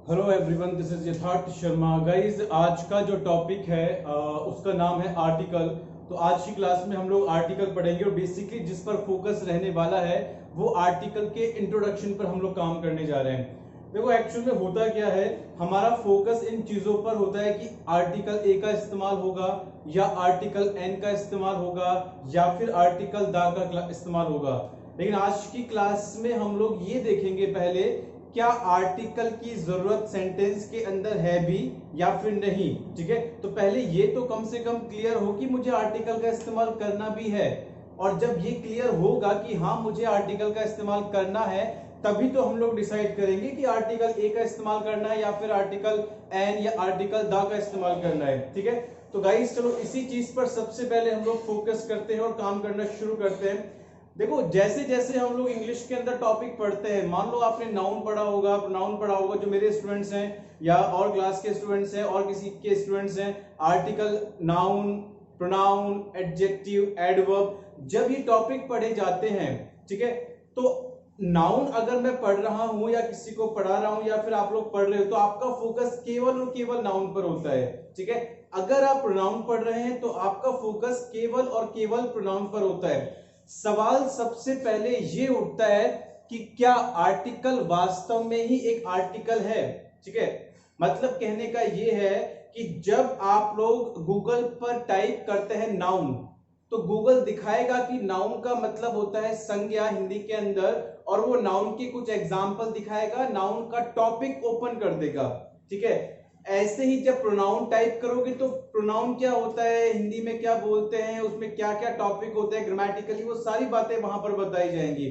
Hello everyone, this is यथार्थ Sharma. Guys, आज का जो टॉपिक है उसका नाम है आर्टिकल। तो आज की क्लास में हम लोग आर्टिकल पढ़ेंगे और बेसिकली जिस पर फोकस रहने वाला है वो आर्टिकल के इंट्रोडक्शन पर हम लोग काम करने जा रहे हैं। देखो, एक्चुअल में होता क्या है, हमारा फोकस इन चीजों पर होता है कि आर्टिकल ए का इस्तेमाल होगा या आर्टिकल एन का इस्तेमाल होगा या फिर आर्टिकल दा का इस्तेमाल होगा। लेकिन आज की क्लास में हम लोग ये देखेंगे पहले, क्या आर्टिकल की जरूरत सेंटेंस के अंदर है भी या फिर नहीं। ठीक है, तो पहले ये तो कम से कम क्लियर हो कि मुझे आर्टिकल का इस्तेमाल करना भी है। और जब ये क्लियर होगा कि हाँ मुझे आर्टिकल का इस्तेमाल करना है, तभी तो हम लोग डिसाइड करेंगे कि आर्टिकल ए का इस्तेमाल करना है या फिर आर्टिकल एन या आर्टिकल दा का इस्तेमाल करना है। ठीक है, तो गाइस चलो इसी चीज पर सबसे पहले हम लोग फोकस करते हैं और काम करना शुरू करते हैं। देखो, जैसे जैसे हम लोग इंग्लिश के अंदर टॉपिक पढ़ते हैं, मान लो आपने नाउन पढ़ा होगा, प्रोनाउन पढ़ा होगा, जो मेरे स्टूडेंट्स हैं या और क्लास के स्टूडेंट्स हैं और किसी के स्टूडेंट्स हैं, article, noun, pronoun, adjective, adverb, जब ये टॉपिक पढ़े जाते हैं, ठीक है, तो नाउन अगर मैं पढ़ रहा हूं या किसी को पढ़ा रहा हूं या फिर आप लोग पढ़ रहे हो, तो आपका फोकस केवल और केवल नाउन पर होता है। ठीक है, अगर आप प्रोनाउन पढ़ रहे हैं तो आपका फोकस केवल और केवल प्रोनाउन पर होता है। सवाल सबसे पहले ये उठता है कि क्या आर्टिकल वास्तव में ही एक आर्टिकल है। ठीक है, मतलब कहने का ये है कि जब आप लोग गूगल पर टाइप करते हैं नाउन, तो गूगल दिखाएगा कि नाउन का मतलब होता है संज्ञा हिंदी के अंदर, और वो नाउन के कुछ एग्जाम्पल दिखाएगा, नाउन का टॉपिक ओपन कर देगा। ठीक है, ऐसे ही जब प्रोनाउन टाइप करोगे तो प्रोनाउन क्या होता है, हिंदी में क्या बोलते हैं, उसमें क्या क्या टॉपिक होते हैं, ग्रामेटिकली वो सारी बातें वहां पर बताई जाएंगी।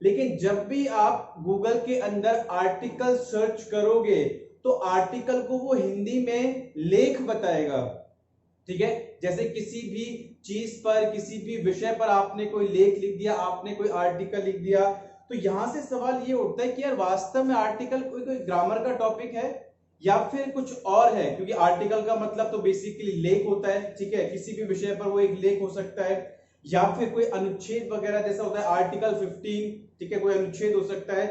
लेकिन जब भी आप गूगल के अंदर आर्टिकल सर्च करोगे तो आर्टिकल को वो हिंदी में लेख बताएगा। ठीक है, जैसे किसी भी चीज पर, किसी भी विषय पर आपने कोई लेख लिख दिया, आपने कोई आर्टिकल लिख दिया, तो यहां से सवाल ये उठता है कि यार वास्तव में आर्टिकल कोई ग्रामर का टॉपिक है या फिर कुछ और है, क्योंकि आर्टिकल का मतलब तो बेसिकली लेख होता है। ठीक है, किसी भी विषय पर वो एक लेख हो सकता है या फिर कोई अनुच्छेद वगैरह जैसा होता है, आर्टिकल 15। ठीक है, कोई अनुच्छेद हो सकता है।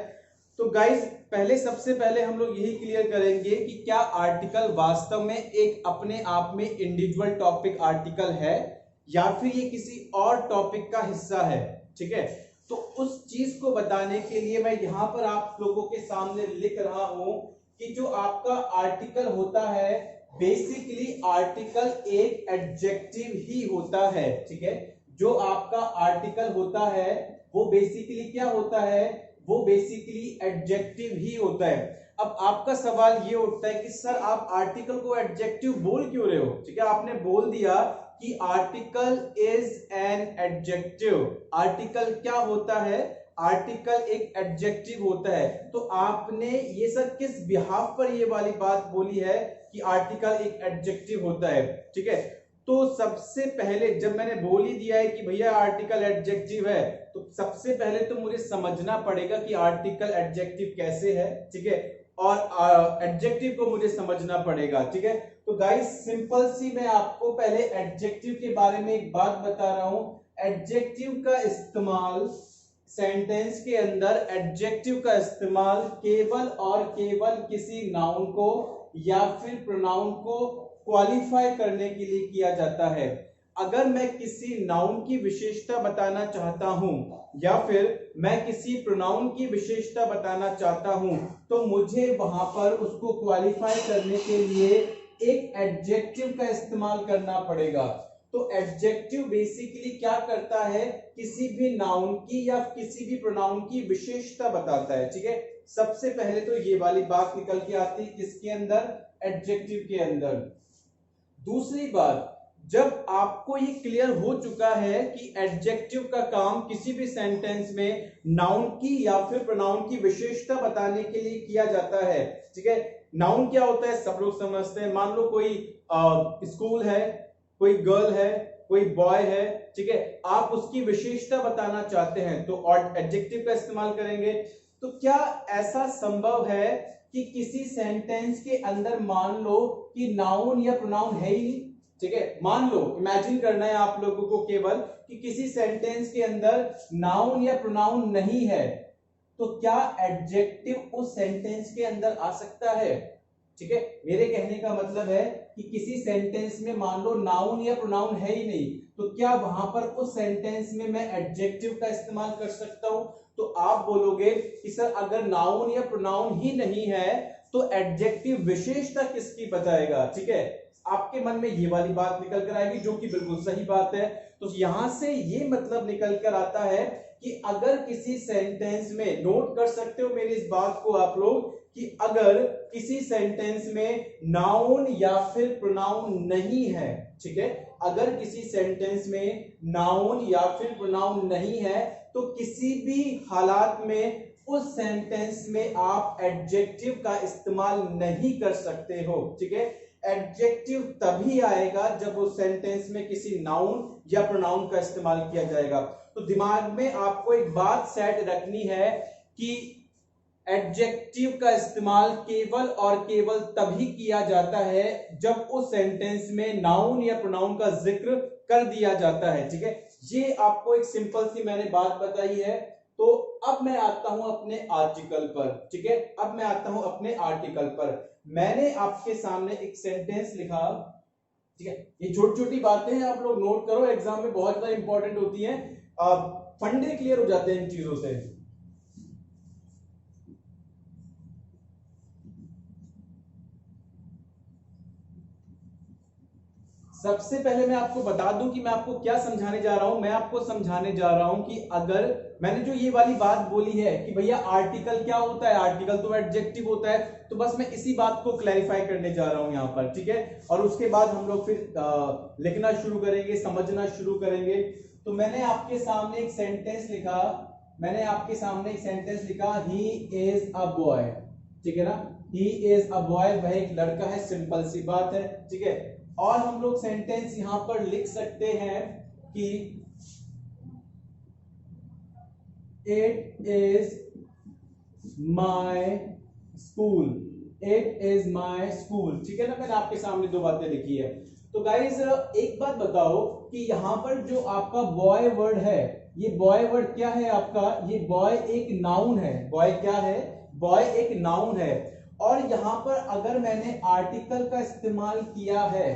तो गाइस, पहले सबसे पहले हम लोग यही क्लियर करेंगे कि क्या आर्टिकल वास्तव में एक अपने आप में इंडिविजुअल टॉपिक आर्टिकल है या फिर ये किसी और टॉपिक का हिस्सा है। ठीक है, तो उस चीज को बताने के लिए मैं यहां पर आप लोगों के सामने लिख रहा हूं कि जो आपका आर्टिकल होता है, बेसिकली आर्टिकल एक एडजेक्टिव ही होता है। ठीक है, जो आपका आर्टिकल होता है वो बेसिकली क्या होता है, वो बेसिकली एडजेक्टिव ही होता है। अब आपका सवाल ये उठता है कि सर आप आर्टिकल को एडजेक्टिव बोल क्यों रहे हो। ठीक है, आपने बोल दिया कि article is an adjective. Article क्या होता है, आर्टिकल एक एडजेक्टिव होता है। तो आपने ये सब किस बिहाफ पर ये वाली बात बोली है कि आर्टिकल एक एडजेक्टिव होता है। ठीक है, तो सबसे पहले जब मैंने बोल ही दिया है कि भैया आर्टिकल एडजेक्टिव है, तो सबसे पहले तो मुझे समझना पड़ेगा कि आर्टिकल एडजेक्टिव कैसे है। ठीक है, और एडजेक्टिव को मुझे समझना पड़ेगा। ठीक है, तो गाइस सिंपल सी मैं आपको पहले एडजेक्टिव के बारे में एक बात बता रहा हूं। एडजेक्टिव का इस्तेमाल सेंटेंस के अंदर, एडजेक्टिव का इस्तेमाल केवल और केवल किसी नाउन को या फिर प्रोनाउन को क्वालिफाई करने के लिए किया जाता है। अगर मैं किसी नाउन की विशेषता बताना चाहता हूं या फिर मैं किसी प्रोनाउन की विशेषता बताना चाहता हूं, तो मुझे वहां पर उसको क्वालिफाई करने के लिए एक एडजेक्टिव का इस्तेमाल करना पड़ेगा। तो एडजेक्टिव बेसिकली क्या करता है, किसी भी नाउन की या किसी भी प्रोनाउन की विशेषता बताता है। ठीक है, सबसे पहले तो ये वाली बात निकल के आती है किसके अंदर, एडजेक्टिव के अंदर। दूसरी बात, जब आपको ये क्लियर हो चुका है कि एडजेक्टिव का काम किसी भी सेंटेंस में नाउन की या फिर प्रोनाउन की विशेषता बताने के लिए किया जाता है। ठीक है, नाउन क्या होता है सब लोग समझते हैं। मान लो कोई स्कूल है, कोई गर्ल है, कोई बॉय है। ठीक है, आप उसकी विशेषता बताना चाहते हैं तो एडजेक्टिव का इस्तेमाल करेंगे। तो क्या ऐसा संभव है कि किसी सेंटेंस के अंदर मान लो कि नाउन या प्रोनाउन है ही नहीं। ठीक है, मान लो, इमेजिन करना है आप लोगों को केवल कि किसी सेंटेंस के अंदर नाउन या प्रोनाउन नहीं है। तो क्या एडजेक्टिव उस सेंटेंस के अंदर आ सकता है? ठीक है, मेरे कहने का मतलब है कि किसी सेंटेंस में मान लो नाउन या प्रोनाउन है ही नहीं, तो क्या वहां पर उस सेंटेंस में मैं एडजेक्टिव का इस्तेमाल कर सकता हूं? तो आप बोलोगे कि सर अगर नाउन या प्रोनाउन ही नहीं है तो एडजेक्टिव विशेषता किसकी बताएगा? ठीक है, आपके मन में ये वाली बात निकल कर आएगी, जो कि बिल्कुल सही बात है। तो यहां से ये मतलब निकल कर आता है कि अगर किसी सेंटेंस में, नोट कर सकते हो मेरी इस बात को आप लोग, कि अगर किसी सेंटेंस में नाउन या फिर प्रोनाउन नहीं है, ठीक है, अगर किसी सेंटेंस में नाउन या फिर प्रोनाउन नहीं है तो किसी भी हालात में उस सेंटेंस में आप एडजेक्टिव का इस्तेमाल नहीं कर सकते हो। ठीक है, एडजेक्टिव तभी आएगा जब उस सेंटेंस में किसी नाउन या प्रोनाउन का इस्तेमाल किया जाएगा। तो दिमाग में आपको एक बात सेट रखनी है कि एडजेक्टिव का इस्तेमाल केवल और केवल तभी किया जाता है जब उस सेंटेंस में नाउन या प्रोनाउन का जिक्र कर दिया जाता है। ठीक है, ये आपको एक सिंपल सी मैंने बात बताई है। तो अब मैं आता हूं अपने आर्टिकल पर। ठीक है, अब मैं आता हूं अपने आर्टिकल पर। मैंने आपके सामने एक सेंटेंस लिखा। ठीक है, ये छोटी छोटी बातें हैं, आप लोग नोट करो, एग्जाम में बहुत ज्यादा इंपॉर्टेंट होती हैं, फंडे क्लियर हो जाते हैं इन चीजों से। सबसे पहले मैं आपको बता दूं कि मैं आपको क्या समझाने जा रहा हूं। मैं आपको समझाने जा रहा हूं कि अगर मैंने जो ये वाली बात बोली है कि भैया आर्टिकल क्या होता है, आर्टिकल तो एडजेक्टिव होता है, तो बस मैं इसी बात को क्लैरिफाई करने जा रहा हूं यहां पर। ठीक है, और उसके बाद हम लोग फिर लिखना शुरू करेंगे, समझना शुरू करेंगे। तो मैंने आपके सामने एक सेंटेंस लिखा, मैंने आपके सामने एक सेंटेंस लिखा, ही इज अ बॉय। ठीक है ना, ही इज अ बॉय, वह एक लड़का है, सिंपल सी बात है। ठीक है, और हम लोग सेंटेंस यहां पर लिख सकते हैं कि it is my school, it is my school. ठीक है ना, मैंने आपके सामने दो बातें लिखी है। तो गाइज एक बात बताओ कि यहां पर जो आपका बॉय वर्ड है, ये बॉय वर्ड क्या है आपका? ये बॉय एक नाउन है। बॉय क्या है? बॉय एक नाउन है। और यहां पर अगर मैंने आर्टिकल का इस्तेमाल किया है,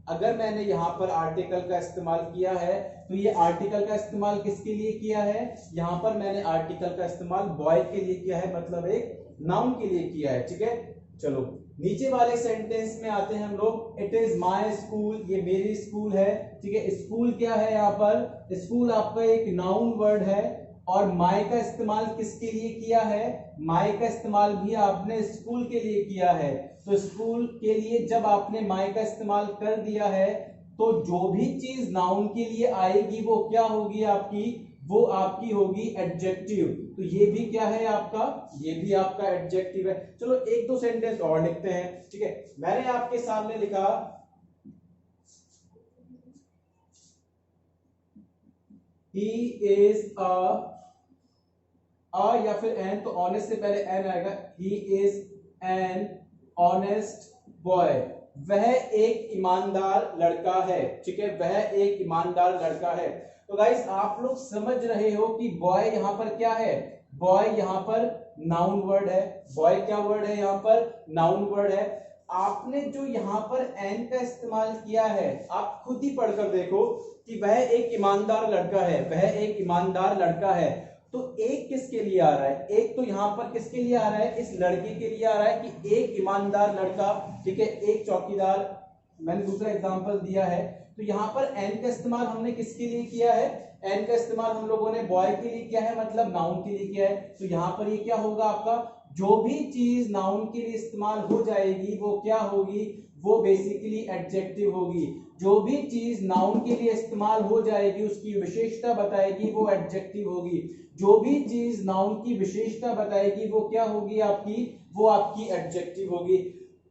अगर मैंने यहां पर आर्टिकल का इस्तेमाल किया है, तो ये आर्टिकल का इस्तेमाल किसके लिए किया है? यहां पर मैंने आर्टिकल का इस्तेमाल बॉय के लिए किया है, मतलब एक नाउन के लिए किया है। ठीक है, चलो नीचे वाले सेंटेंस में आते हैं हम लोग। इट इज माय स्कूल, ये मेरी स्कूल है। ठीक है, स्कूल क्या है यहाँ पर? स्कूल आपका एक नाउन वर्ड है। और माय का इस्तेमाल किसके लिए किया है? माय का इस्तेमाल भी आपने स्कूल के लिए किया है। तो स्कूल के लिए जब आपने माय का इस्तेमाल कर दिया है, तो जो भी चीज नाउन के लिए आएगी वो क्या होगी आपकी? वो आपकी होगी एडजेक्टिव। तो ये भी क्या है आपका? ये भी आपका एडजेक्टिव है। चलो एक दो सेंटेंस और लिखते हैं। ठीक है, मैंने आपके सामने लिखा, ही इज अ या फिर एन, तो ऑनेस्ट से पहले एन आएगा। He is an honest boy, वह एक ईमानदार लड़का है। ठीक है, वह एक ईमानदार लड़का है। तो गाइस आप लोग समझ रहे हो कि बॉय यहां पर क्या है? बॉय यहां पर नाउन वर्ड है। बॉय क्या वर्ड है यहां पर? नाउन वर्ड है। आपने जो यहां पर एन का इस्तेमाल किया है, आप खुद ही पढ़कर देखो कि वह एक ईमानदार लड़का है, वह एक ईमानदार लड़का है। तो एक किसके लिए आ रहा है? एक तो यहां पर किसके लिए आ रहा है? इस लड़के के लिए आ रहा है कि एक ईमानदार लड़का। ठीक है, एक चौकीदार, मैंने दूसरा एग्जांपल दिया है। तो यहां पर एन का इस्तेमाल हमने किसके लिए किया है? एन का इस्तेमाल हम लोगों ने बॉय के लिए किया है, मतलब नाउन के लिए किया है। तो यहां पर ये क्या होगा आपका? जो भी चीज नाउन के लिए इस्तेमाल हो जाएगी वो क्या होगी? वो बेसिकली एडजेक्टिव होगी। जो भी चीज नाउन के लिए इस्तेमाल हो जाएगी उसकी विशेषता बताएगी, वो एडजेक्टिव होगी। जो भी चीज नाउन की विशेषता बताएगी वो क्या होगी आपकी? वो आपकी एडजेक्टिव होगी।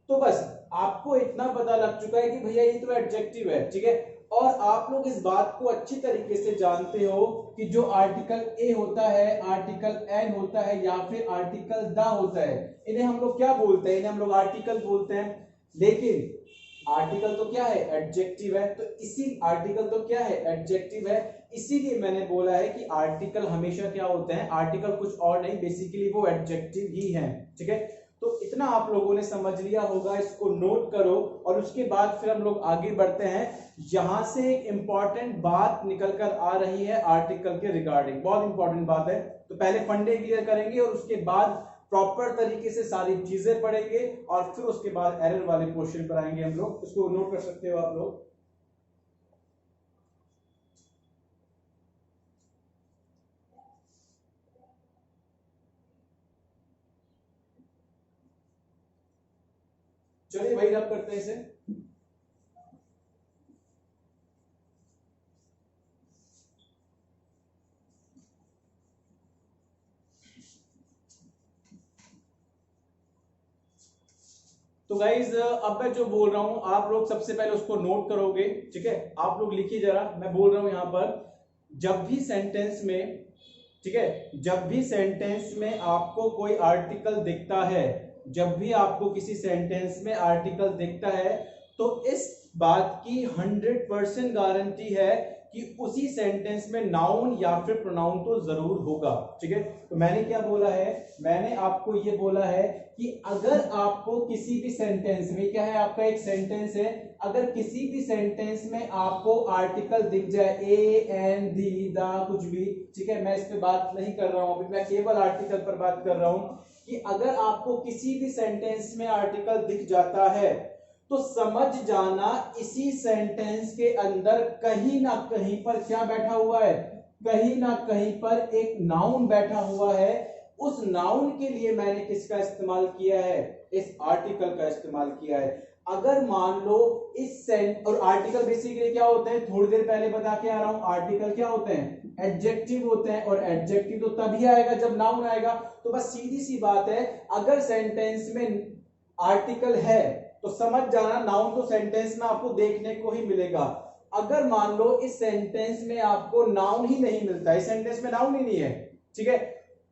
तो बस आपको इतना पता लग चुका है कि भैया ये तो एडजेक्टिव है। ठीक है, और आप लोग इस बात को अच्छी तरीके से जानते हो कि जो आर्टिकल ए होता है, आर्टिकल एन होता है या फिर आर्टिकल द होता है, इन्हें हम लोग क्या बोलते हैं? इन्हें हम लोग आर्टिकल बोलते हैं। लेकिन आर्टिकल तो क्या है, एडजेक्टिव है, तो इसी आर्टिकल तो क्या है, एडजेक्टिव है, इसीलिए मैंने बोला है कि आर्टिकल हमेशा क्या होते हैं, आर्टिकल कुछ और नहीं, बेसिकली वो एडजेक्टिव ही हैं, ठीक है। तो इतना आप लोगों ने समझ लिया होगा, इसको नोट करो, और उसके बाद फिर हम लोग आगे बढ़ते हैं। यहां से एक इंपॉर्टेंट बात निकल कर आ रही है आर्टिकल के रिगार्डिंग, बहुत इंपॉर्टेंट बात है। तो पहले फंडे क्लियर करेंगे और उसके बाद प्रॉपर तरीके से सारी चीजें पढ़ेंगे, और फिर उसके बाद एरर वाले क्वेश्चन पर आएंगे हम लोग। इसको नोट कर सकते हो आप लोग। चलिए भाई रब करते हैं इसे। तो गाइज अब मैं जो बोल रहा हूं आप लोग सबसे पहले उसको नोट करोगे, ठीक है। आप लोग लिखिए जरा, मैं बोल रहा हूं यहां पर, जब भी सेंटेंस में, ठीक है, जब भी सेंटेंस में आपको कोई आर्टिकल दिखता है, जब भी आपको किसी सेंटेंस में आर्टिकल दिखता है, तो इस बात की 100% गारंटी है कि उसी सेंटेंस में नाउन या फिर प्रोनाउन तो जरूर होगा, ठीक है। तो मैंने क्या बोला है, मैंने आपको ये बोला है कि अगर आपको किसी भी सेंटेंस में, क्या है आपका एक सेंटेंस है, अगर किसी भी सेंटेंस में आपको आर्टिकल दिख जाए, ए एन दी दा कुछ भी, ठीक है, मैं इस पे बात नहीं कर रहा हूं अभी, मैं केवल आर्टिकल पर बात कर रहा हूं, कि अगर आपको किसी भी सेंटेंस में आर्टिकल दिख जाता है तो समझ जाना इसी सेंटेंस के अंदर कहीं ना कहीं पर क्या बैठा हुआ है, कहीं ना कहीं पर एक नाउन बैठा हुआ है। उस नाउन के लिए मैंने किसका इस्तेमाल किया है, इस आर्टिकल का इस्तेमाल किया है। अगर मान लो इस सेंट, और आर्टिकल बेसिकली क्या होते हैं, थोड़ी देर पहले बता के आ रहा हूं, आर्टिकल क्या होते हैं, एडजेक्टिव होते हैं, और एडजेक्टिव तो तभी आएगा जब नाउन आएगा। तो बस सीधी सी बात है, अगर सेंटेंस में आर्टिकल है तो समझ जाना नाउन तो सेंटेंस में आपको देखने को ही मिलेगा। अगर मान लो इस सेंटेंस में आपको नाउन ही नहीं मिलता, इस सेंटेंस में नाउन ही नहीं है, ठीक है,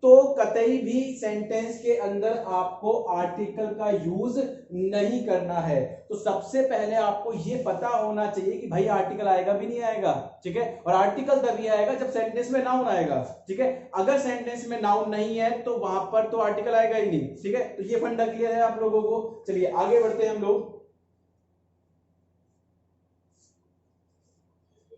तो कतई भी सेंटेंस के अंदर आपको आर्टिकल का यूज नहीं करना है। तो सबसे पहले आपको यह पता होना चाहिए कि भाई आर्टिकल आएगा भी नहीं आएगा, ठीक है, और आर्टिकल तभी आएगा जब सेंटेंस में नाउन आएगा, ठीक है। अगर सेंटेंस में नाउन नहीं है तो वहां पर तो आर्टिकल आएगा ही नहीं, ठीक है। तो ये फंडा क्लियर है आप लोगों को। चलिए आगे बढ़ते हैं हम लोग।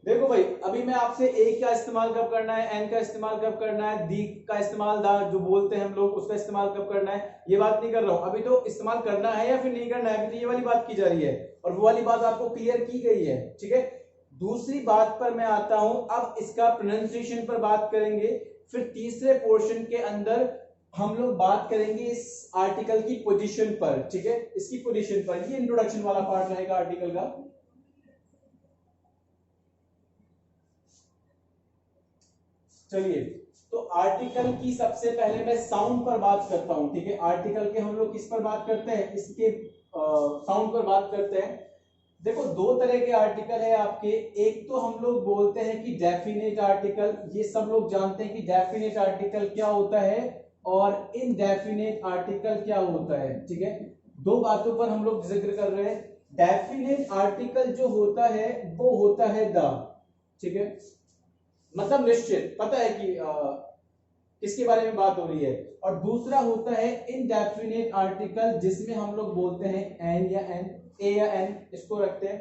देखो भाई, अभी मैं आपसे ए का इस्तेमाल कब करना है, एन का इस्तेमाल कब करना है, दी का इस्तेमाल, दा जो बोलते हैं हम लोग, उसका इस्तेमाल कब करना है, ये बात नहीं कर रहा हूं। अभी तो इस्तेमाल करना है या फिर नहीं करना है, अभी तो ये वाली बात की जा रही है, और वो वाली बात आपको क्लियर की गई है, ठीक है। दूसरी बात पर मैं आता हूं, अब इसका प्रोनाउंसिएशन पर बात करेंगे, फिर तीसरे पोर्शन के अंदर हम लोग बात करेंगे इस आर्टिकल की पोजीशन पर, ठीक है, इसकी पोजीशन पर। ये इंट्रोडक्शन वाला पार्ट रहेगा आर्टिकल का। चलिए, तो आर्टिकल की सबसे पहले मैं साउंड पर बात करता हूं, ठीक है। आर्टिकल के हम लोग किस पर बात करते हैं, इसके साउंड पर बात करते हैं। देखो, दो तरह के आर्टिकल है आपके, एक तो हम लोग बोलते हैं कि डेफिनेट आर्टिकल, ये सब लोग जानते हैं कि डेफिनेट आर्टिकल क्या होता है और इनडेफिनेट आर्टिकल क्या होता है, ठीक है। दो बातों पर हम लोग जिक्र कर रहे हैं। डेफिनेट आर्टिकल जो होता है वो होता है द, ठीक है, मतलब निश्चित, पता है कि किसके बारे में बात हो रही है। और दूसरा होता है इनडेफिनेट आर्टिकल, जिसमें हम लोग बोलते हैं एन या एन, ए या एन, इसको रखते हैं।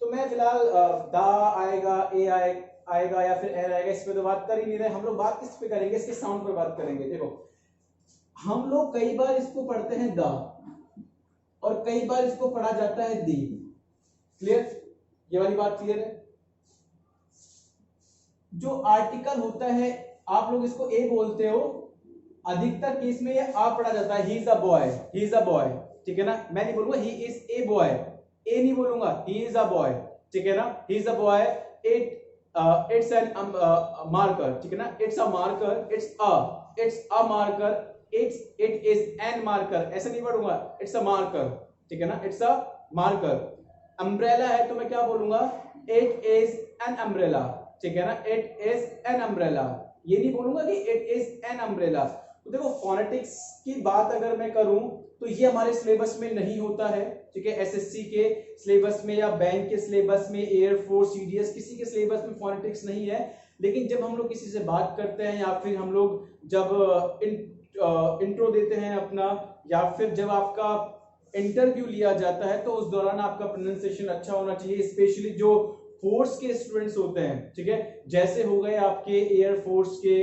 तो मैं फिलहाल दा आएगा, ए आएगा या फिर एन आएगा, इस पे तो बात कर ही नहीं रहे हम लोग। बात किस पे करेंगे, इसके साउंड पर बात करेंगे। देखो, हम लोग कई बार इसको पढ़ते हैं दा, और कई बार इसको पढ़ा जाता है दी। क्लियर, ये वाली बात क्लियर है। जो आर्टिकल होता है, आप लोग इसको ए बोलते हो, अधिकतर केस में ये आ पढ़ा जाता है, he is a boy, he is a boy, ठीक है ना। मैं नहीं बोलूंगा ही इज ए बॉय, ए नहीं बोलूंगा, ही इज अ बॉय, ठीक है ना, he is a boy. It's an marker, ठीक है ना, it's a marker, it's a marker, it is an marker, ऐसा नहीं पढ़ूंगा, इट्स अ मार्कर, ठीक है ना, इट्स अ मार्कर। अम्ब्रेला है तो मैं क्या बोलूंगा, इट इज एन अम्ब्रेला, ठीक है ना, इट इज एन अम्ब्रेला। ये नहीं बोलूंगा कि इट इज एन अम्ब्रेला। तो देखो, फोनेटिक्स की बात अगर मैं करूं तो ये हमारे सिलेबस में नहीं होता है, ठीक है। एसएससी के सिलेबस में या बैंक के सिलेबस में, एयरफोर्स, सीडीएस, किसी के सिलेबस में फोनेटिक्स नहीं है। लेकिन जब हम लोग किसी से बात करते हैं या फिर हम लोग जब इंट्रो देते हैं अपना, या फिर जब आपका इंटरव्यू लिया जाता है, तो उस दौरान आपका प्रोनाउंसिएशन अच्छा होना चाहिए, स्पेशली जो फोर्स के स्टूडेंट्स होते हैं, ठीक है। जैसे हो गए आपके एयरफोर्स के,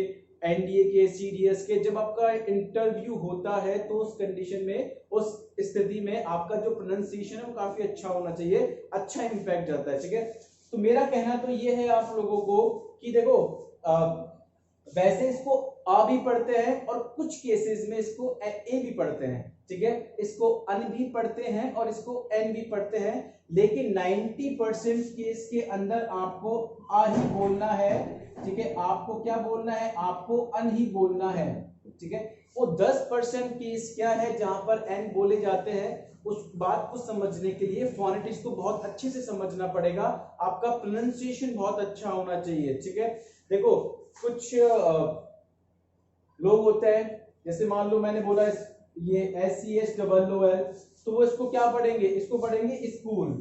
एनडीए के, सीडीएस के, जब आपका इंटरव्यू होता है तो उस कंडीशन में, उस स्थिति में आपका जो प्रोनाउंसिएशन है वो काफी अच्छा होना चाहिए, अच्छा इंपैक्ट जाता है, ठीक है। तो मेरा कहना तो ये है आप लोगों को कि देखो, वैसे इसको आ भी पढ़ते हैं और कुछ केसेस में इसको ए भी पढ़ते हैं, ठीक है। इसको अन भी पढ़ते हैं और इसको एन भी पढ़ते हैं, लेकिन 90% केस के अंदर आपको आ ही बोलना है, ठीक है। आपको क्या बोलना है? आपको अन ही बोलना है, ठीक है। वो 10% केस क्या है जहां पर एन बोले जाते हैं, उस बात को समझने के लिए फोनेटिक्स को बहुत अच्छे से समझना पड़ेगा, आपका प्रोनाउंसिएशन बहुत अच्छा होना चाहिए, ठीक है। देखो कुछ लोग होते हैं, जैसे मान लो मैंने बोला ये SCHOOL, तो वो इसको क्या पढ़ेंगे? इसको पढ़ेंगे स्कूल,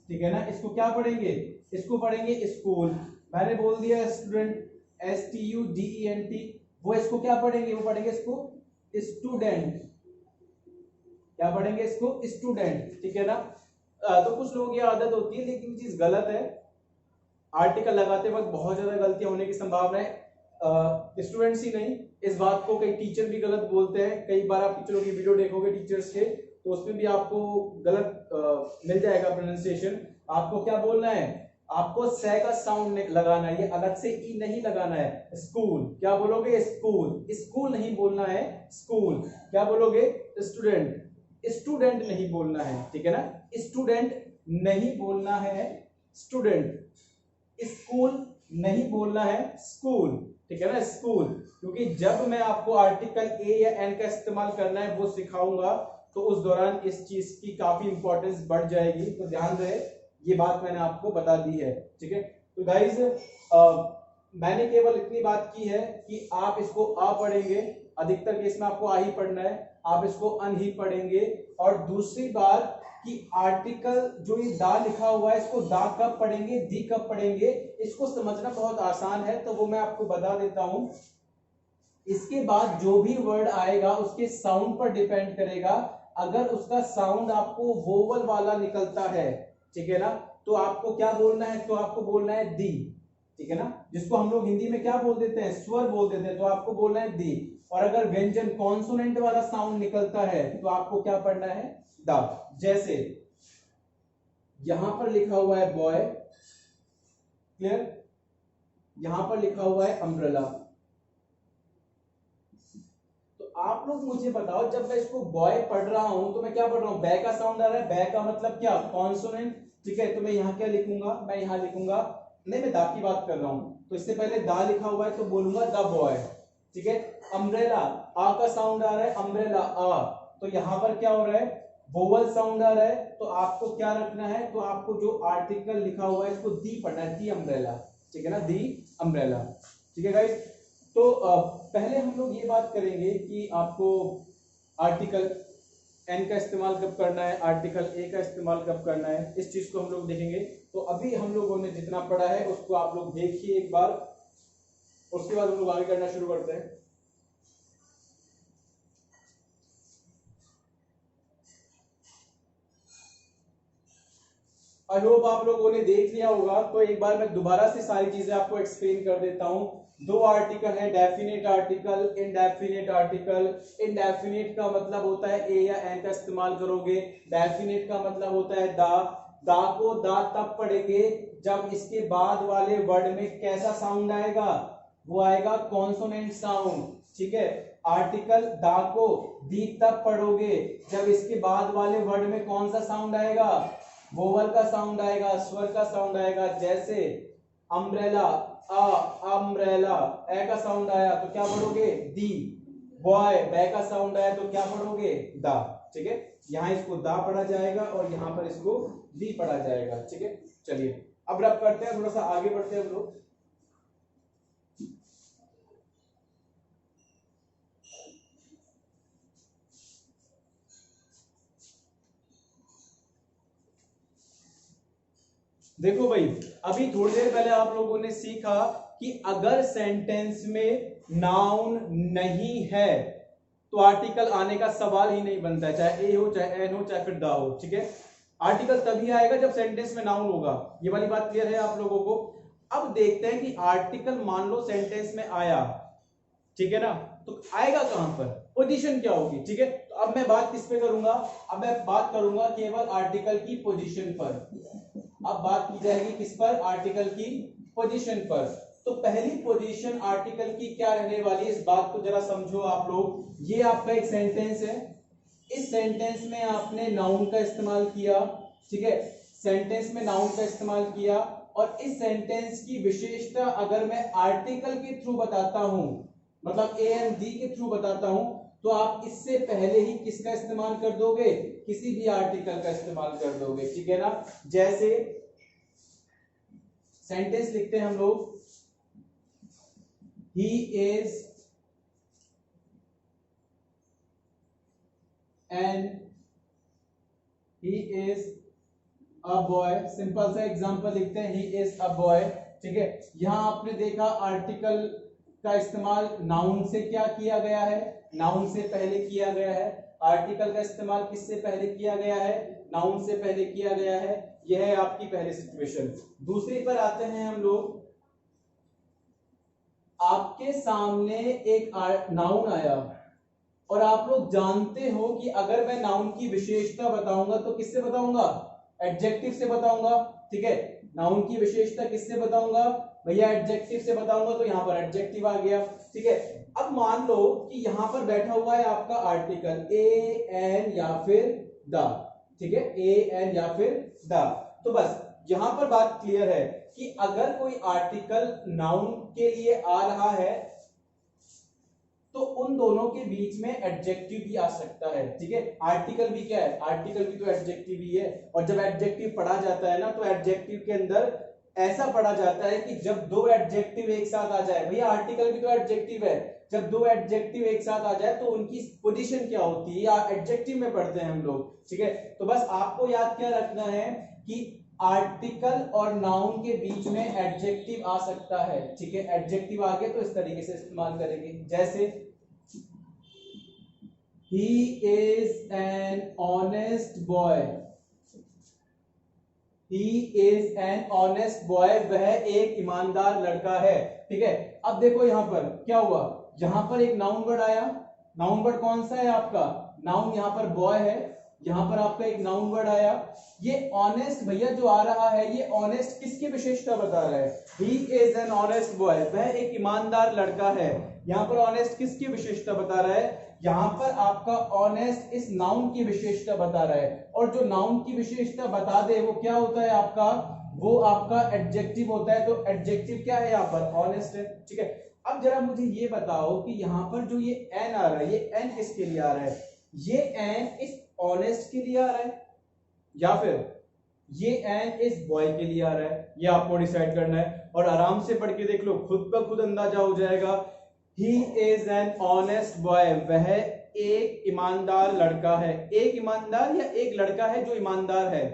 ठीक है ना। इसको क्या पढ़ेंगे? इसको पढ़ेंगे स्कूल। मैंने बोल दिया स्टूडेंट, STUDENT, वो इसको क्या पढ़ेंगे? वो पढ़ेंगे इसको स्टूडेंट। क्या पढ़ेंगे? इसको स्टूडेंट, ठीक है ना। तो कुछ लोगों की आदत होती है, लेकिन चीज गलत है, आर्टिकल लगाते वक्त बहुत ज्यादा गलतियां होने की संभावना है। स्टूडेंट्स ही नहीं, इस बात को कई टीचर भी गलत बोलते हैं। कई बार आप टीचरों की वीडियो देखोगे टीचर्स के, तो उसमें भी आपको गलत मिल जाएगा प्रोनाउंसिएशन। आपको क्या बोलना है? आपको से का साउंड लगाना है, ये अलग से ई नहीं लगाना है। स्कूल क्या बोलोगे? स्कूल। स्कूल नहीं बोलना है, स्कूल। क्या बोलोगे? स्टूडेंट। स्टूडेंट नहीं बोलना है, ठीक है ना। स्टूडेंट नहीं बोलना है, स्टूडेंट। स्कूल नहीं बोलना है, स्कूल, ठीक है ना, स्कूल। क्योंकि जब मैं आपको आर्टिकल ए या एन का इस्तेमाल करना है वो सिखाऊंगा, तो उस दौरान इस चीज की काफी इंपॉर्टेंस बढ़ जाएगी, तो ध्यान रहे, ये बात मैंने आपको बता दी है, ठीक है। तो गाइज मैंने केवल इतनी बात की है कि आप इसको आ पढ़ेंगे, अधिकतर केस में आपको आ ही पढ़ना है, आप इसको अन ही पढ़ेंगे। और दूसरी बात कि आर्टिकल जो ये दा लिखा हुआ है, इसको दा कब पढ़ेंगे, दी कब पढ़ेंगे, इसको समझना बहुत आसान है, तो वो मैं आपको बता देता हूं। इसके बाद जो भी वर्ड आएगा उसके साउंड पर डिपेंड करेगा। अगर उसका साउंड आपको वोवल वाला निकलता है, ठीक है ना, तो आपको क्या बोलना है? तो आपको बोलना है दी, ठीक है ना। जिसको हम लोग हिंदी में क्या बोल देते हैं? स्वर बोल देते हैं, तो आपको बोलना है दी। और अगर व्यंजन कॉन्सोनेंट वाला साउंड निकलता है, तो आपको क्या पढ़ना है? दा। जैसे यहां पर लिखा हुआ है बॉय, क्लियर, यहां पर लिखा हुआ है अम्ब्रेला। तो आप लोग मुझे बताओ, जब मैं इसको बॉय पढ़ रहा हूं तो मैं क्या पढ़ रहा हूं? बै का साउंड आ रहा है, बै का मतलब क्या? कॉन्सोनेंट, ठीक है। तो मैं यहां क्या लिखूंगा? मैं यहां लिखूंगा, नहीं, मैं दा की बात कर रहा हूं, तो इससे पहले दा लिखा हुआ है तो बोलूंगा द बॉय, ठीक है। अम्ब्रेला, आ का साउंड आ रहा है, अम्ब्रेला, आ, तो यहां पर क्या हो रहा है? वोवल साउंड आ रहा है, तो आपको क्या रखना है? तो आपको जो आर्टिकल लिखा हुआ है इसको दी पढ़ना है, दी अम्ब्रेला, ठीक है ना, दी अम्ब्रेला, ठीक है गाइस। तो पहले हम लोग ये बात करेंगे कि आपको आर्टिकल एन का इस्तेमाल कब करना है, आर्टिकल ए का इस्तेमाल कब करना है, इस चीज को हम लोग देखेंगे। तो अभी हम लोगों ने जितना पढ़ा है उसको आप लोग देखिए एक बार, उसके बाद हम लोग आगे करना शुरू करते हैं। आई होप आप लोगों ने देख लिया होगा, तो एक बार मैं दोबारा से सारी चीजें आपको एक्सप्लेन कर देता हूं। दो आर्टिकल है, definite article, indefinite article. Indefinite का मतलब होता है ए या एन का इस्तेमाल करोगे, डेफिनेट का मतलब होता है दा। दा को दा तब पढ़ेंगे जब इसके बाद वाले वर्ड में कैसा साउंड आएगा? वो आएगा कॉन्सोनेंट साउंड, ठीक है। आर्टिकल दा को दी तब पढ़ोगे जब इसके बाद वाले वर्ड में कौन सा साउंड आएगा? वोवल का साउंड आएगा, स्वर का साउंड आएगा। जैसे अम्ब्रेला, आ, अम्ब्रेला, ए का साउंड आया तो क्या पढ़ोगे? दी। बॉय, बै का साउंड आया तो क्या पढ़ोगे? दा, ठीक है। यहाँ इसको दा पढ़ा जाएगा और यहाँ पर इसको दी पढ़ा जाएगा, ठीक है। चलिए अब रब करते हैं, थोड़ा सा आगे बढ़ते हैं हम लोग। देखो भाई, अभी थोड़ी देर पहले आप लोगों ने सीखा कि अगर सेंटेंस में नाउन नहीं है तो आर्टिकल आने का सवाल ही नहीं बनता है, चाहे ए हो, चाहे एन हो, चाहे फिर दा हो। ठीक है, आर्टिकल तभी आएगा जब सेंटेंस में नाउन होगा। ये वाली बात क्लियर है आप लोगों को? अब देखते हैं कि आर्टिकल मान लो सेंटेंस में आया, ठीक है ना, तो आएगा कहां पर, पोजीशन क्या होगी। ठीक है, तो अब मैं बात किस पे करूंगा, अब मैं बात करूंगा केवल आर्टिकल की पोजीशन पर। अब बात की जाएगी किस पर, आर्टिकल की पोजीशन पर। तो पहली पोजीशन आर्टिकल की क्या रहने वाली है, इस बात को जरा समझो आप लोग। ये आपका एक सेंटेंस है, इस सेंटेंस में आपने नाउन का इस्तेमाल किया। ठीक है, सेंटेंस में नाउन का इस्तेमाल किया, और इस सेंटेंस की विशेषता अगर मैं आर्टिकल के थ्रू बताता हूं, मतलब ए एंड डी के थ्रू बताता हूं, तो आप इससे पहले ही किसका इस्तेमाल कर दोगे, किसी भी आर्टिकल का इस्तेमाल कर दोगे। ठीक है ना, जैसे सेंटेंस लिखते हैं हम लोग, he is a boy, simple सा एग्जांपल लिखते हैं, ही इज अ बॉय। ठीक है, यहां आपने देखा आर्टिकल का इस्तेमाल नाउन से क्या किया गया है, नाउन से पहले किया गया है। आर्टिकल का इस्तेमाल किससे पहले किया गया है, नाउन से पहले किया गया है। यह है आपकी पहली सिचुएशन। दूसरी पर आते हैं हम लोग, आपके सामने एक नाउन आया, और आप लोग जानते हो कि अगर मैं नाउन की विशेषता बताऊंगा तो किससे बताऊंगा, एडजेक्टिव से बताऊंगा। ठीक है, नाउन की विशेषता किससे बताऊंगा भैया, एडजेक्टिव से बताऊंगा, तो यहां पर एडजेक्टिव आ गया। ठीक है, अब मान लो कि यहां पर बैठा हुआ है आपका आर्टिकल ए एन या फिर द। ठीक है, ए एन या फिर द। तो बस यहां पर बात क्लियर है कि अगर कोई आर्टिकल नाउन के लिए आ रहा है तो उन दोनों के बीच में एडजेक्टिव भी आ सकता है। ठीक है, आर्टिकल भी क्या है, आर्टिकल भी तो एडजेक्टिव ही है। और जब एडजेक्टिव पढ़ा जाता है ना, तो एडजेक्टिव के अंदर ऐसा पढ़ा जाता है कि जब दो एडजेक्टिव एक साथ आ जाए, भैया आर्टिकल भी तो एडजेक्टिव है, जब दो एडजेक्टिव एक साथ आ जाए तो उनकी पोजीशन क्या होती है, या एडजेक्टिव में पढ़ते हैं हम लोग। ठीक है, तो बस आपको याद क्या रखना है कि आर्टिकल और नाउन के बीच में एडजेक्टिव आ सकता है। ठीक है, एडजेक्टिव आ गया तो इस तरीके से इस्तेमाल करेंगे, जैसे he is an honest boy, he is an honest boy, वह एक ईमानदार लड़का है। ठीक है, अब देखो यहां पर क्या हुआ, यहां पर एक नाउन वर्ड आया, नाउन वर्ड कौन सा है आपका, नाउन यहां पर बॉय है, यहां पर आपका एक नाउन वर्ड आया। ये ऑनेस्ट भैया जो आ रहा है, ये ऑनेस्ट किसकी विशेषता बता रहा है, he is an honest boy, वह एक ईमानदार लड़का है। यहां पर ऑनेस्ट किसकी विशेषता बता रहा है, यहां पर आपका ऑनेस्ट इस नाउन की विशेषता बता रहा है, और जो नाउन की विशेषता बता दे वो क्या होता है आपका, वो आपका एडजेक्टिव होता है। तो एडजेक्टिव क्या है यहाँ पर, ऑनेस्ट है। ठीक है, अब जरा मुझे ये बताओ कि यहां पर जो ये एन आ रहा है, ये एन किसके लिए आ रहा है, ये एन इस ऑनेस्ट के लिए आ रहा है, या फिर ये एन इस बॉय के लिए आ रहा है, ये आपको डिसाइड करना है। और आराम से पढ़ के देख लो, खुद ब खुद अंदाजा हो जाएगा। He is an honest boy, वह एक ईमानदार लड़का है। एक ईमानदार या एक लड़का है जो ईमानदार है,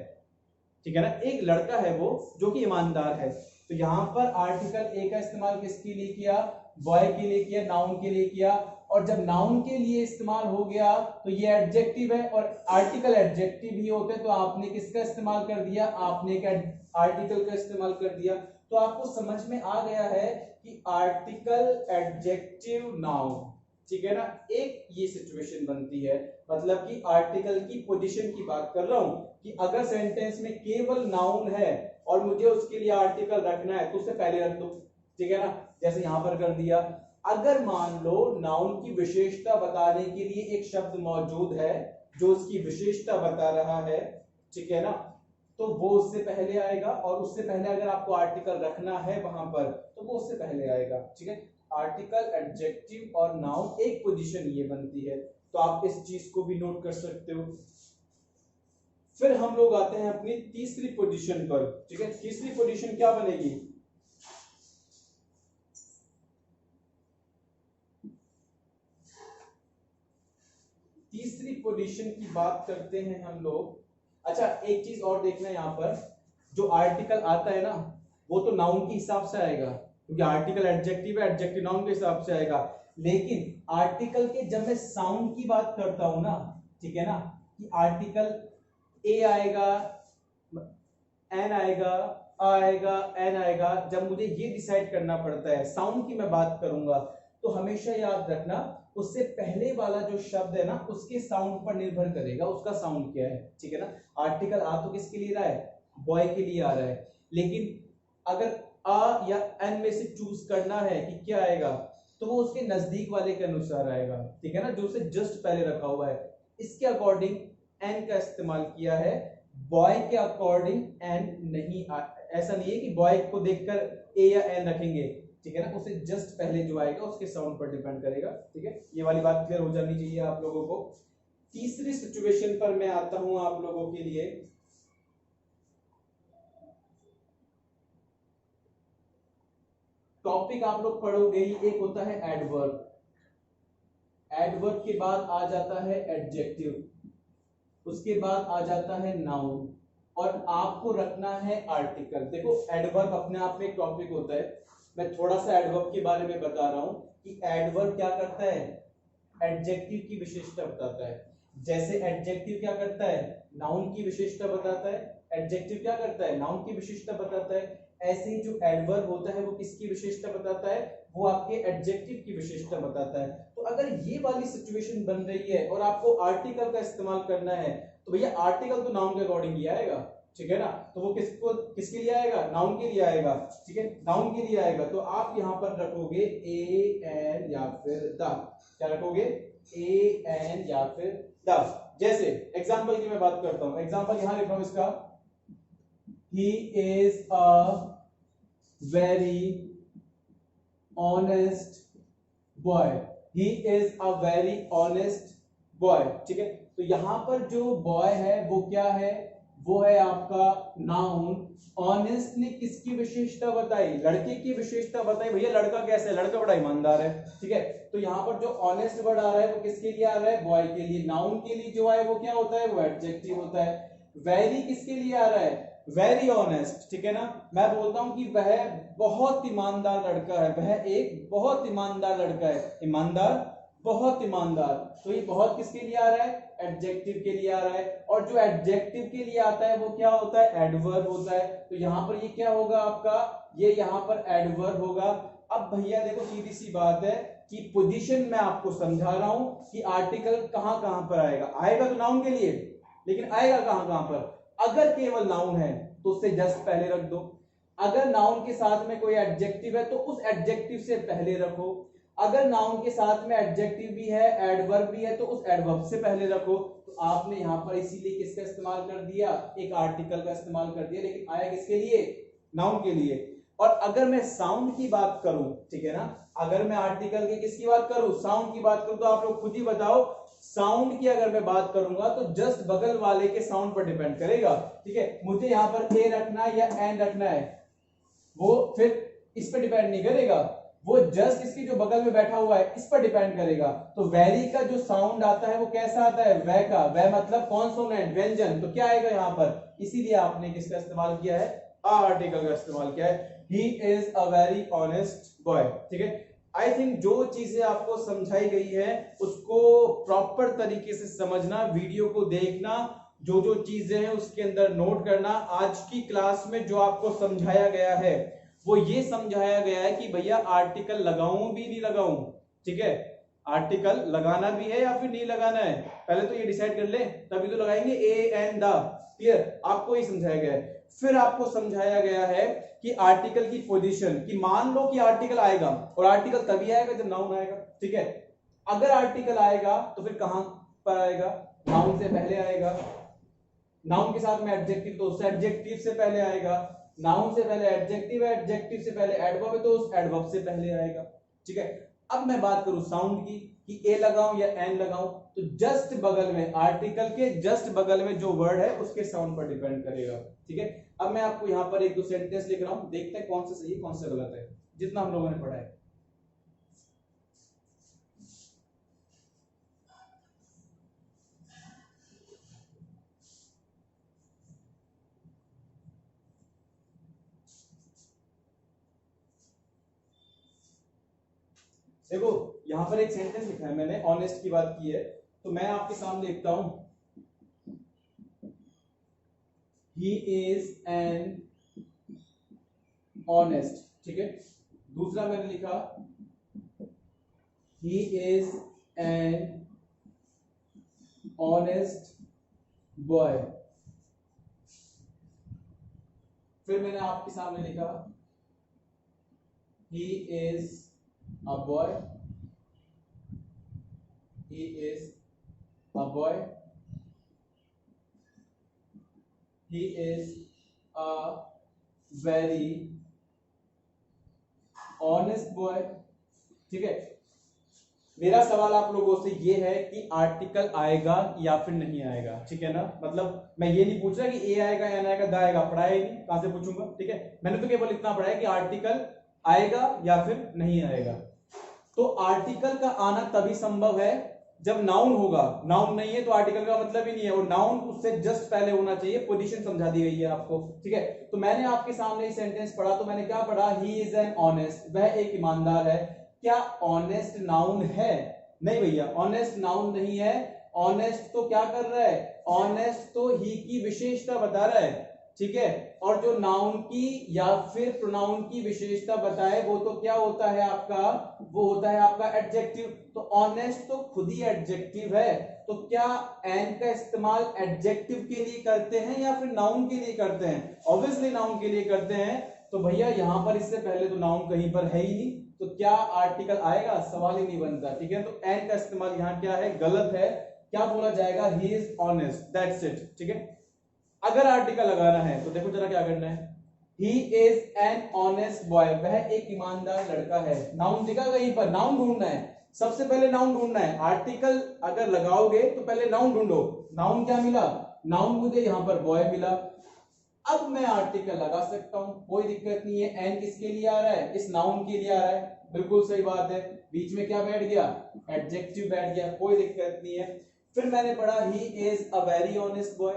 ठीक है ना, एक लड़का है वो जो कि ईमानदार है। तो यहां पर आर्टिकल ए का इस्तेमाल किसके लिए किया, बॉय के लिए किया, नाउन के लिए किया। और जब नाउन के लिए इस्तेमाल हो गया तो ये एडजेक्टिव है, और आर्टिकल एडजेक्टिव ही होते हैं, तो आपने किसका इस्तेमाल कर दिया, आपने आर्टिकल का इस्तेमाल कर दिया। तो आपको समझ में आ गया है कि आर्टिकल, एडजेक्टिव, नाउन, ठीक है ना, एक ये सिचुएशन बनती है। मतलब कि आर्टिकल की पोजीशन की बात कर रहा हूं कि अगर सेंटेंस में केवल नाउन है और मुझे उसके लिए आर्टिकल रखना है तो उससे पहले रख दो। ठीक है ना, जैसे यहां पर कर दिया। अगर मान लो नाउन की विशेषता बताने के लिए एक शब्द मौजूद है जो उसकी विशेषता बता रहा है, ठीक है ना, तो वो उससे पहले आएगा, और उससे पहले अगर आपको आर्टिकल रखना है वहां पर तो वो उससे पहले आएगा। ठीक है, आर्टिकल, एडजेक्टिव और नाउन, एक पोजीशन ये बनती है। तो आप इस चीज को भी नोट कर सकते हो। फिर हम लोग आते हैं अपनी तीसरी पोजीशन पर। ठीक है, तीसरी पोजीशन क्या बनेगी, तीसरी पोजीशन की बात करते हैं हम लोग। अच्छा, एक चीज और देखना है यहां पर, जो आर्टिकल आता है ना वो तो नाउन के हिसाब से आएगा, क्योंकि आर्टिकल एडजेक्टिव है, एडजेक्टिव नाउन के हिसाब से आएगा। लेकिन आर्टिकल के जब मैं साउंड की बात करता हूं ना, ठीक है ना, कि आर्टिकल ए आएगा, एन आएगा, आएगा, एन आएगा, जब मुझे ये डिसाइड करना पड़ता है साउंड की मैं बात करूंगा, तो हमेशा याद रखना उससे पहले वाला जो शब्द है ना उसके साउंड पर निर्भर करेगा उसका साउंड क्या है, ठीक है ना। आर्टिकल आ तो किसके लिए रहा है, बॉय के लिए आ रहा है, लेकिन अगर आ या एन में से चूज करना है कि क्या आएगा, तो वो उसके नजदीक वाले के अनुसार आएगा, ठीक है ना, जो उसे जस्ट पहले रखा हुआ है। इसके अकॉर्डिंग एन का इस्तेमाल किया है, बॉय के अकॉर्डिंग एन नहीं ऐसा नहीं है कि बॉय को देखकर ए या एन रखेंगे, ठीक है ना, उसे जस्ट पहले जो आएगा उसके साउंड पर डिपेंड करेगा, ठीक है। ये वाली बात क्लियर हो जानी चाहिए आप लोगों को। तीसरी सिचुएशन पर मैं आता हूं आप लोगों के लिए। टॉपिक आप लोग पढ़ोगे ही, एक होता है एडवर्ब, एडवर्ब के बाद आ जाता है एडजेक्टिव, उसके बाद आ जाता है नाउन, और आपको रखना है आर्टिकल। देखो एडवर्ब अपने आप में एक टॉपिक होता है, मैं थोड़ा सा एडवर्ब के बारे में बता रहा हूं कि एडवर्ब क्या करता है, एडजेक्टिव की विशेषता बताता है। जैसे एडजेक्टिव क्या करता है, नाउन की विशेषता बताता है, एडजेक्टिव क्या करता है, नाउन की विशेषता बताता है। ऐसे ही जो एडवर्ब होता है वो किसकी विशेषता बताता है, वो आपके एडजेक्टिव की विशेषता बताता है। तो अगर ये वाली सिचुएशन बन रही है और आपको आर्टिकल का इस्तेमाल करना है, तो भैया आर्टिकल तो नाउन के अकॉर्डिंग ही आएगा, ठीक है ना, तो वो किसके लिए आएगा, नाउन के लिए आएगा, ठीक है, नाउन के लिए आएगा। तो आप यहां पर रखोगे ए एन या फिर द, क्या रखोगे, ए एन या फिर द। जैसे एग्जांपल की मैं बात करता हूं, एग्जांपल यहां लिख रहा हूं इसका, he is a very honest boy, he is a very honest boy, ठीक है। तो यहां पर जो बॉय है वो क्या है, वो है आपका नाउन। ऑनेस्ट ने किसकी विशेषता बताई, लड़के की विशेषता बताई, भैया लड़का कैसा है, लड़का बड़ा ईमानदार है, ठीक है। तो यहां पर जो ऑनेस्ट वर्ड आ रहा है वो किसके लिए आ रहा है, बॉय के लिए। नाउन के लिए जो है वो क्या होता है, वो एडजेक्टिव होता है। वेरी किसके लिए आ रहा है, वेरी ऑनेस्ट, ठीक है ना। मैं बोलता हूं कि वह बहुत ईमानदार लड़का है, वह एक बहुत ईमानदार लड़का है, ईमानदार, बहुत ईमानदार। तो ये बहुत किसके लिए आ रहा है, एडजेक्टिव के लिए आ रहा है। और जो एडजेक्टिव के लिए आता है वो क्या होता है, एडवर्ब होता है। तो यहां पर ये क्या होगा आपका, ये यहां पर एडवर्ब होगा। अब भैया देखो सीधी सी बात है कि पोजीशन मैं आपको समझा रहा हूं कि आर्टिकल कहां कहां पर आएगा, आएगा तो नाउन के लिए, लेकिन आएगा कहां कहां पर। अगर केवल नाउन है तो उससे जस्ट पहले रख दो, अगर नाउन के साथ में कोई एडजेक्टिव है तो उस एडजेक्टिव से पहले रखो, अगर नाउन के साथ में एडजेक्टिव भी है, एडवर्ब भी है, तो उस एडवर्ब से पहले रखो। तो आपने यहां पर इसीलिए किसका इस्तेमाल कर दिया, एक आर्टिकल का इस्तेमाल कर दिया, लेकिन आया किसके लिए, नाउन के लिए। और अगर मैं साउंड की बात करूं, ठीक है ना, अगर मैं आर्टिकल की किसकी बात करूं, साउंड की बात करूं, तो आप लोग खुद ही बताओ, साउंड की अगर मैं बात करूंगा तो जस्ट बगल वाले के साउंड पर डिपेंड करेगा, ठीक है। मुझे यहां पर ए रखना है या एन रखना है, वो फिर इस पर डिपेंड नहीं करेगा, वो जस्ट इसकी जो बगल में बैठा हुआ है इस पर डिपेंड करेगा। तो वेरी का जो साउंड आता है वो कैसा आता है, वह का, वह मतलब कॉन्सोनेंट, व्यंजन, तो क्या आएगा यहां पर, इसीलिए आपने किसका इस्तेमाल किया है, आर्टिकल का इस्तेमाल किया है। He is a very honest boy, ठीक है। आई थिंक जो चीजें आपको समझाई गई है उसको प्रॉपर तरीके से समझना, वीडियो को देखना, जो जो चीजें हैं उसके अंदर नोट करना। आज की क्लास में जो आपको समझाया गया है वो ये समझाया गया है कि भैया आर्टिकल लगाऊं भी नहीं लगाऊं, ठीक है, आर्टिकल लगाना भी है या फिर नहीं लगाना है, पहले तो ये डिसाइड कर ले, तभी तो लगाएंगे ए एंड द, क्लियर, आपको ये समझाया गया है। फिर आपको समझाया गया है कि आर्टिकल की पोजीशन, कि मान लो कि आर्टिकल आएगा, और आर्टिकल तभी आएगा जब नाउन आएगा, ठीक है। अगर आर्टिकल आएगा तो फिर कहां पर आएगा, नाउन से पहले आएगा, नाउन के साथ में एडजेक्टिव तो उससे एडजेक्टिव से पहले आएगा, नाउन से पहले एडजेक्टिव है, एडजेक्टिव से पहले एडवर्ब है तो उस एडवर्ब से पहले आएगा, ठीक है। अब मैं बात करूं साउंड की, कि ए लगाऊं या एन लगाऊं, तो जस्ट बगल में, आर्टिकल के जस्ट बगल में जो वर्ड है उसके साउंड पर डिपेंड करेगा, ठीक है। अब मैं आपको यहां पर एक दो सेंटेंस लिख रहा हूं, देखते हैं कौन सा सही है कौन सा गलत है, जितना हम लोगों ने पढ़ा है। देखो यहां पर एक सेंटेंस लिखा है मैंने, ऑनेस्ट की बात की है, तो मैं आपके सामने लिखता हूं ही इज एन ऑनेस्ट, ठीक है। दूसरा मैंने लिखा he is an honest boy. फिर मैंने आपके सामने लिखा he is a boy, he is a boy, he is a very honest boy, ठीक है। मेरा सवाल आप लोगों से ये है कि आर्टिकल आएगा या फिर नहीं आएगा, ठीक है ना। मतलब मैं ये नहीं पूछ रहा कि ए आएगा या नहीं आएगा, द आएगा, पढ़ाया ही नहीं, कहां से पूछूंगा, ठीक है। मैंने तो केवल इतना पढ़ा है कि आर्टिकल आएगा या फिर नहीं आएगा। तो आर्टिकल का आना तभी संभव है जब नाउन होगा, नाउन नहीं है तो आर्टिकल का मतलब ही नहीं है, और नाउन उससे जस्ट पहले होना चाहिए। पोजीशन समझा दी गई है आपको, ठीक है। तो मैंने आपके सामने ये सेंटेंस पढ़ा, तो मैंने क्या पढ़ा, ही इज एन ऑनेस्ट, वह एक ईमानदार है। क्या ऑनेस्ट नाउन है? नहीं भैया, ऑनेस्ट नाउन नहीं है। ऑनेस्ट तो क्या कर रहा है, ऑनेस्ट तो ही की विशेषता बता रहा है, ठीक है। और जो नाउन की या फिर प्रोनाउन की विशेषता बताए वो तो क्या होता है आपका, वो होता है आपका एडजेक्टिव। तो ऑनेस्ट तो खुद ही एडजेक्टिव है। तो क्या एन का इस्तेमाल एडजेक्टिव के लिए करते हैं या फिर नाउन के लिए करते हैं? ऑब्वियसली नाउन के लिए करते हैं। तो भैया यहां पर इससे पहले तो नाउन कहीं पर है ही नहीं, तो क्या आर्टिकल आएगा, सवाल ही नहीं बनता, ठीक है। तो एन का इस्तेमाल यहां क्या है, गलत है। क्या बोला जाएगा, he is honest, that's it, ठीक है। अगर आर्टिकल लगाना है तो देखो जरा क्या करना है, he is an honest boy, वह एक ईमानदार लड़का है। नाउन दिखा कहीं पर, नाउन ढूंढना है, सबसे पहले नाउन ढूंढना है। आर्टिकल अगर लगाओगे तो पहले नाउन ढूंढो। नाउन क्या मिला, नाउन मुझे यहां पर बॉय मिला। अब मैं आर्टिकल लगा सकता हूं, कोई दिक्कत नहीं है। एन किसके लिए आ रहा है, इस नाउन के लिए आ रहा है, बिल्कुल सही बात है। बीच में क्या बैठ गया, एडजेक्टिव बैठ गया, कोई दिक्कत नहीं है। फिर मैंने पढ़ा he is a very honest boy,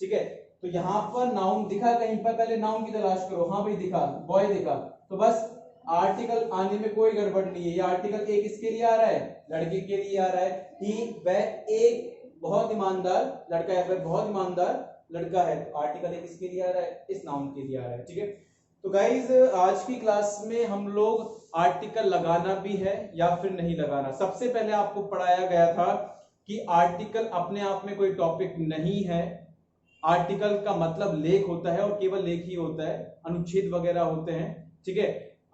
ठीक है। तो यहां पर नाउन दिखा कहीं पर, पहले नाउन की तलाश करो। हाँ भाई दिखा, बॉय दिखा, तो बस आर्टिकल आने में कोई गड़बड़ नहीं है। ये आर्टिकल एक किसके लिए आ रहा है, लड़के के लिए आ रहा है। ही वह एक बहुत ईमानदार लड़का है, वह बहुत ईमानदार लड़का है। तो आर्टिकल एक किसके लिए आ रहा है, इस नाउन के लिए आ रहा है, ठीक है। तो गाइज आज की क्लास में हम लोग आर्टिकल लगाना भी है या फिर नहीं लगाना। सबसे पहले आपको पढ़ाया गया था कि आर्टिकल अपने आप में कोई टॉपिक नहीं है। आर्टिकल का मतलब लेख होता है, और केवल लेख ही होता है, अनुच्छेद वगैरह होते हैं, ठीक है।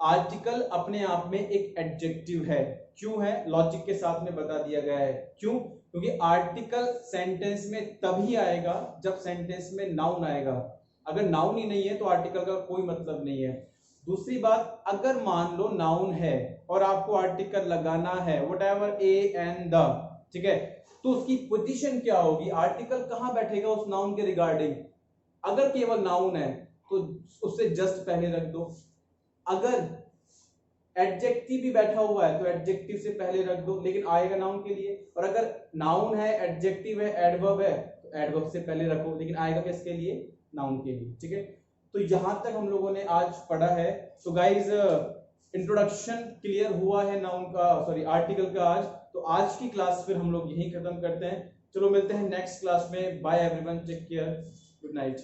आर्टिकल अपने आप में एक एडजेक्टिव है। क्यों है, लॉजिक के साथ में बता दिया गया है। क्यों, क्योंकि आर्टिकल सेंटेंस में तभी आएगा जब सेंटेंस में नाउन आएगा। अगर नाउन ही नहीं है तो आर्टिकल का कोई मतलब नहीं है। दूसरी बात, अगर मान लो नाउन है और आपको आर्टिकल लगाना है, व्हाटएवर ए एंड द, ठीक है, तो उसकी पोजीशन क्या होगी, आर्टिकल कहां बैठेगा उस नाउन के रिगार्डिंग। अगर केवल नाउन है तो उससे जस्ट पहले रख दो। अगर एडजेक्टिव भी बैठा हुआ है तो एडजेक्टिव से पहले रख दो, लेकिन आएगा नाउन के लिए। और अगर नाउन है, एडजेक्टिव है, एडवर्ब है, तो एडवर्ब से पहले रखो, लेकिन आएगा किसके लिए, नाउन के लिए, ठीक है। तो यहां तक हम लोगों ने आज पढ़ा है। तो गाइज इंट्रोडक्शन क्लियर हुआ है नाउन का, सॉरी आर्टिकल का आज। तो आज की क्लास फिर हम लोग यहीं खत्म करते हैं। चलो मिलते हैं नेक्स्ट क्लास में। Bye everyone, take care, good night.